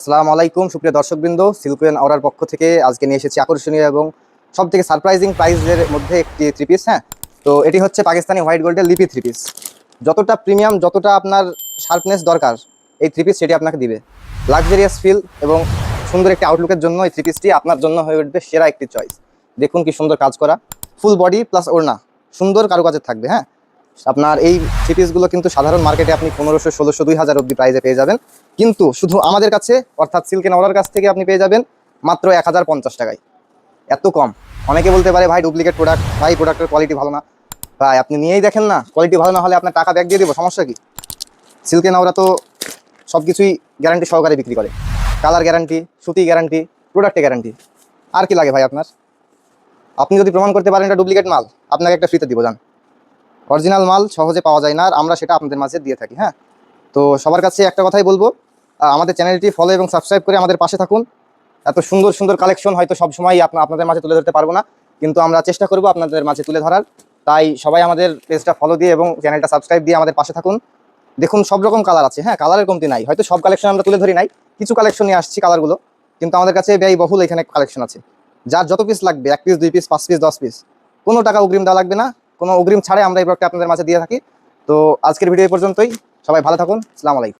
আসসালামু আলাইকুম সুপ্রিয় দর্শকবৃন্দ, সিল্কওয়েন আওরার পক্ষ থেকে আজকে নিয়ে এসেছি আকর্ষণীয় এবং সবথেকে সারপ্রাইজিং প্রাইসের মধ্যে একটি থ্রি পিস। হ্যাঁ, তো এটি হচ্ছে পাকিস্তানি হোয়াইট গোল্ডের লিপি থ্রি পিস। যতটা প্রিমিয়াম, যতটা আপনার শার্পনেস দরকার এই থ্রি পিস সেটি আপনাকে দিবে। লাক্সারিয়াস ফিল এবং সুন্দর একটি আউটলুকের জন্য এই থ্রি পিসটি আপনার জন্য হয়ে উঠবে সেরা একটি চয়েস। দেখুন কি সুন্দর কাজ করা, ফুল বডি প্লাস ওড়না, সুন্দর কারুকাজের থাকবে। হ্যাঁ, আপনার এই থ্রি পিসগুলো কিন্তু সাধারণ মার্কেটে আপনি 1500, 1600, 2000 অব্দি প্রাইসে পেয়ে যাবেন, কিন্তু শুধু আমাদের কাছে অর্থাৎ সিল্কেন আওরার কাছ থেকে আপনি পেয়ে যাবেন মাত্র 1050 টাকায়। এত কম! অনেকে বলতে পারে ভাই ডুপ্লিকেট প্রোডাক্ট, ভাই প্রোডাক্টের কোয়ালিটি ভালো না। ভাই আপনি নিয়েই দেখেন না, কোয়ালিটি ভালো না হলে আপনার টাকা ব্যাক দিয়ে দেবো, সমস্যা কি? সিল্কেন আওরা তো সব কিছুই গ্যারান্টি সহকারে বিক্রি করে। কালার গ্যারান্টি, সুতি গ্যারান্টি, প্রোডাক্টে গ্যারান্টি। আর কি লাগে ভাই আপনার? আপনি যদি প্রমাণ করতে পারেন এটা ডুপ্লিকেট মাল, আপনাকে একটা ফ্রিতে দিব যান। অরিজিনাল মাল সহজে পাওয়া যায় না, আর আমরা সেটা আপনাদের মাঝে দিয়ে থাকি। হ্যাঁ, তো সবার কাছে একটা কথাই বলবো, আমাদের চ্যানেলটি ফলো এবং সাবস্ক্রাইব করে আমাদের পাশে থাকুন। এত সুন্দর সুন্দর কালেকশন হয়তো সবসময় আপনাদের মাঝে তুলে ধরতে পারবো না, কিন্তু আমরা চেষ্টা করব আপনাদের মাঝে তুলে ধরার। তাই সবাই আমাদের পেজটা ফলো দিয়ে এবং চ্যানেলটা সাবস্ক্রাইব দিয়ে আমাদের পাশে থাকুন। দেখুন সব রকম কালার আছে। হ্যাঁ, কালারের কমতি নাই, হয়তো সব কালেকশন আমরা তুলে ধরি নাই, কিছু কালেকশন নিয়ে আসছি কালারগুলো, কিন্তু আমাদের কাছে ব্যয়বহুল এখানে কালেকশন আছে। যার যত পিস লাগবে, 1 পিস, 2 পিস, 5 পিস, 10 পিস, কোনো টাকা অগ্রিম দেওয়া লাগবে না। কোনো অগ্রিম ছাড়াই আমরা এই প্রোডাক্টটা আপনাদের মাঝে দিয়ে থাকি। তো আজকের ভিডিও এই পর্যন্তই। সবাই ভালো থাকুন। আসসালামু আলাইকুম।